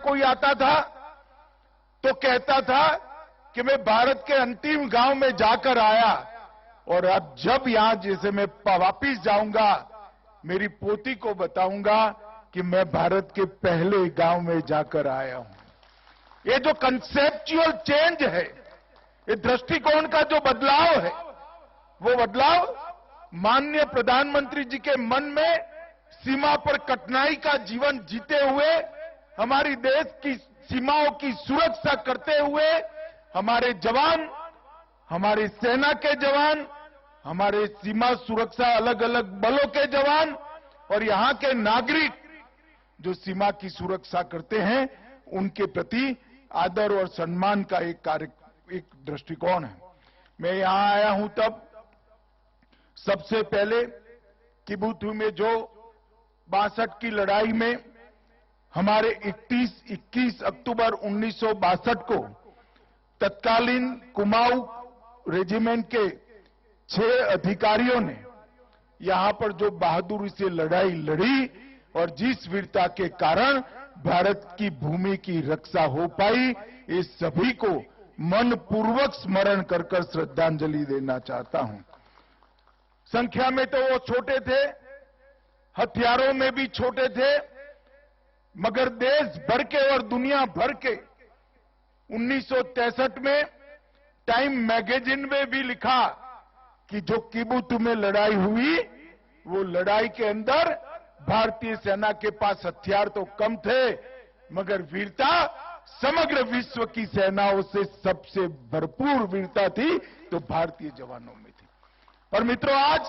कोई आता था तो कहता था कि मैं भारत के अंतिम गांव में जाकर आया, और अब जब यहां जैसे मैं वापिस जाऊंगा, मेरी पोती को बताऊंगा कि मैं भारत के पहले गांव में जाकर आया हूं। ये जो कंसेप्चुअल चेंज है, ये दृष्टिकोण का जो बदलाव है, वो बदलाव माननीय प्रधानमंत्री जी के मन में सीमा पर कठिनाई का जीवन जीते हुए, हमारी देश की सीमाओं की सुरक्षा करते हुए, हमारे जवान, हमारी सेना के जवान, हमारे सीमा सुरक्षा अलग अलग बलों के जवान और यहां के नागरिक जो सीमा की सुरक्षा करते हैं, उनके प्रति आदर और सम्मान का एक दृष्टिकोण है। मैं यहां आया हूं तब सबसे पहले किबुथु में जो 62 की लड़ाई में हमारे 21 अक्टूबर 1962 को तत्कालीन कुमाऊं रेजिमेंट के 6 अधिकारियों ने यहां पर जो बहादुरी से लड़ाई लड़ी और जिस वीरता के कारण भारत की भूमि की रक्षा हो पाई, इस सभी को मनपूर्वक स्मरण कर कर श्रद्धांजलि देना चाहता हूं। संख्या में तो वो छोटे थे, हथियारों में भी छोटे थे, मगर देश भर के और दुनिया भर के 1963 में टाइम मैगजीन में भी लिखा कि जो किबुथु में लड़ाई हुई, वो लड़ाई के अंदर भारतीय सेना के पास हथियार तो कम थे, मगर वीरता समग्र विश्व की सेनाओं से सबसे भरपूर वीरता थी तो भारतीय जवानों में थी। और मित्रों, आज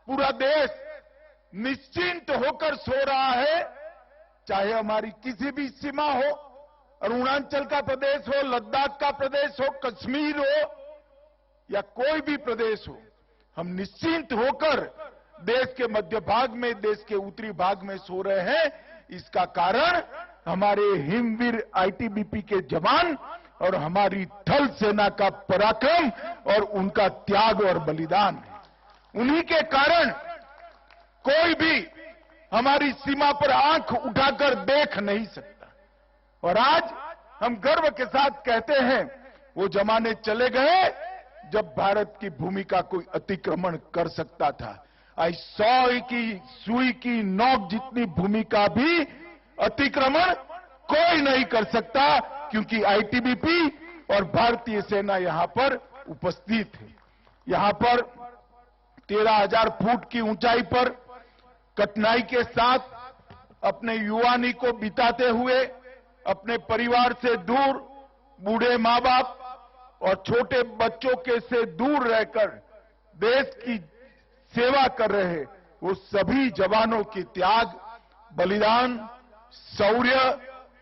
पूरा देश निश्चिंत होकर सो रहा है, चाहे हमारी किसी भी सीमा हो, अरुणाचल का प्रदेश हो, लद्दाख का प्रदेश हो, कश्मीर हो या कोई भी प्रदेश हो, हम निश्चिंत होकर देश के मध्य भाग में, देश के उत्तरी भाग में सो रहे हैं। इसका कारण हमारे हिमवीर आईटीबीपी के जवान और हमारी थल सेना का पराक्रम और उनका त्याग और बलिदान है। उन्हीं के कारण कोई भी हमारी सीमा पर आंख उठाकर देख नहीं सकता। और आज हम गर्व के साथ कहते हैं, वो जमाने चले गए जब भारत की भूमि का कोई अतिक्रमण कर सकता था। आज 100 की सुई की नोक जितनी भूमि का भी अतिक्रमण कोई नहीं कर सकता, क्योंकि आईटीबीपी और भारतीय सेना यहां पर उपस्थित है। यहां पर 13,000 फुट की ऊंचाई पर कठिनाई के साथ अपने युवानी को बिताते हुए, अपने परिवार से दूर, बूढ़े मां बाप और छोटे बच्चों के से दूर रहकर देश की सेवा कर रहे वो सभी जवानों के त्याग, बलिदान, शौर्य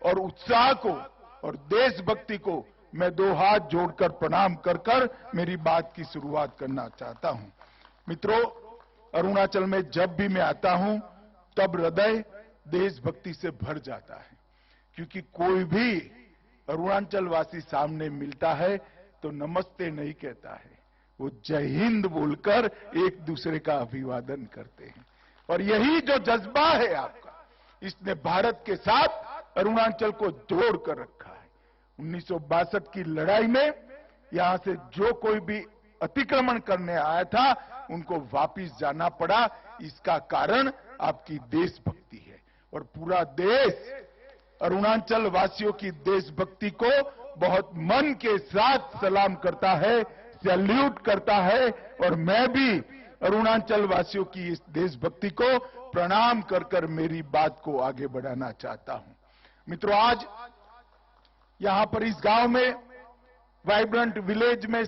और उत्साह को और देशभक्ति को मैं 2 हाथ जोड़कर प्रणाम कर कर मेरी बात की शुरुआत करना चाहता हूं। मित्रों, अरुणाचल में जब भी मैं आता हूं तब हृदय देशभक्ति से भर जाता है, क्योंकि कोई भी अरुणाचल वासी सामने मिलता है तो नमस्ते नहीं कहता है, वो जय हिंद बोलकर एक दूसरे का अभिवादन करते हैं। और यही जो जज्बा है आपका, इसने भारत के साथ अरुणाचल को जोड़ कर रखा है। 1962 की लड़ाई में यहां से जो कोई भी अतिक्रमण करने आया था, उनको वापिस जाना पड़ा। इसका कारण आपकी देशभक्ति है। और पूरा देश अरुणाचल वासियों की देशभक्ति को बहुत मन के साथ सलाम करता है, सैल्यूट करता है। और मैं भी अरुणाचल वासियों की इस देशभक्ति को प्रणाम कर कर मेरी बात को आगे बढ़ाना चाहता हूं। मित्रों, आज यहां पर इस गांव में वाइब्रेंट विलेज में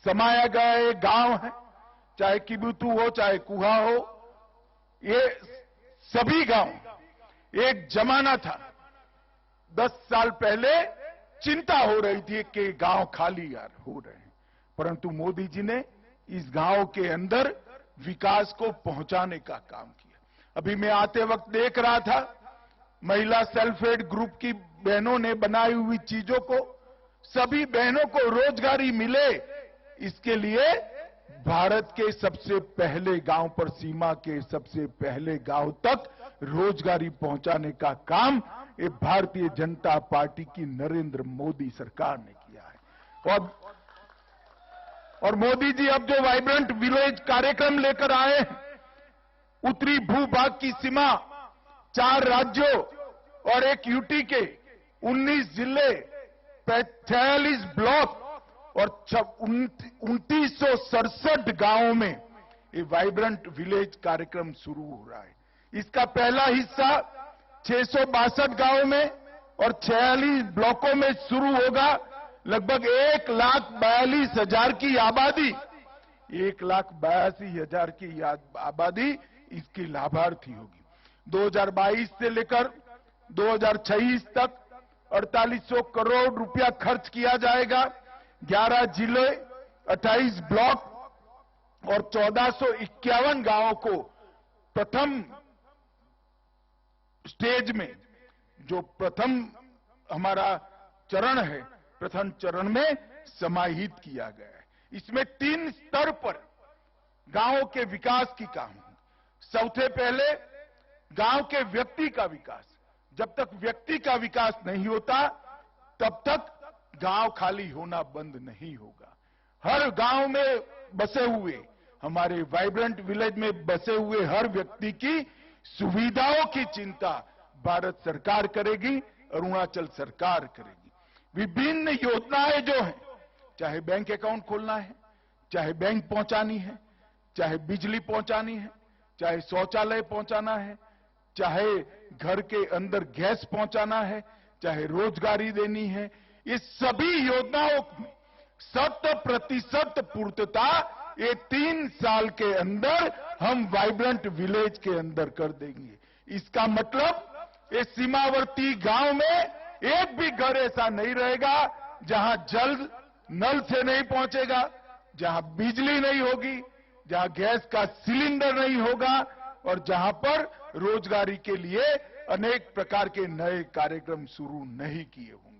समाया गया एक गांव है, चाहे किबुथु हो चाहे कुहा हो, ये सभी गांव एक जमाना था। 10 साल पहले चिंता हो रही थी कि गांव खाली यार हो रहे हैं, परंतु मोदी जी ने इस गांव के अंदर विकास को पहुंचाने का काम किया। अभी मैं आते वक्त देख रहा था, महिला सेल्फ हेल्प ग्रुप की बहनों ने बनाई हुई चीजों को, सभी बहनों को रोजगारी मिले, इसके लिए भारत के सबसे पहले गांव पर, सीमा के सबसे पहले गांव तक रोजगारी पहुंचाने का काम ये भारतीय जनता पार्टी की नरेंद्र मोदी सरकार ने किया है। और मोदी जी अब जो वाइब्रेंट विलेज कार्यक्रम लेकर आए हैं, उत्तरी भूभाग की सीमा 4 राज्यों और एक यूटी के 19 जिले, 46 ब्लॉक और 2967 गांवों में ये वाइब्रेंट विलेज कार्यक्रम शुरू हो रहा है। इसका पहला हिस्सा 662 गांवों में और 46 ब्लॉकों में शुरू होगा। लगभग 1,42,000 की आबादी, 1,82,000 की आबादी इसकी लाभार्थी होगी। 2022 से लेकर 2026 तक 4800 करोड़ रुपया खर्च किया जाएगा। 11 जिले, 28 ब्लॉक और 1451 गांवों को प्रथम स्टेज में, जो प्रथम हमारा चरण है, प्रथम चरण में समाहित किया गया है। इसमें 3 स्तर पर गांवों के विकास की काम है। सबसे पहले गांव के व्यक्ति का विकास। जब तक व्यक्ति का विकास नहीं होता तब तक गांव खाली होना बंद नहीं होगा। हर गांव में बसे हुए, हमारे वाइब्रेंट विलेज में बसे हुए हर व्यक्ति की सुविधाओं की चिंता भारत सरकार करेगी, अरुणाचल सरकार करेगी। विभिन्न योजनाएं जो हैं, चाहे बैंक अकाउंट खोलना है, चाहे बैंक पहुंचानी है, चाहे बिजली पहुंचानी है, चाहे शौचालय पहुंचाना है, चाहे घर के अंदर गैस पहुंचाना है, चाहे रोजगारी देनी है, ये सभी योजनाओं में 100% पूर्तता ये 3 साल के अंदर हम वाइब्रेंट विलेज के अंदर कर देंगे। इसका मतलब ये सीमावर्ती गांव में एक भी घर ऐसा नहीं रहेगा जहां जल नल से नहीं पहुंचेगा, जहां बिजली नहीं होगी, जहां गैस का सिलेंडर नहीं होगा और जहां पर रोजगारी के लिए अनेक प्रकार के नए कार्यक्रम शुरू नहीं किए होंगे।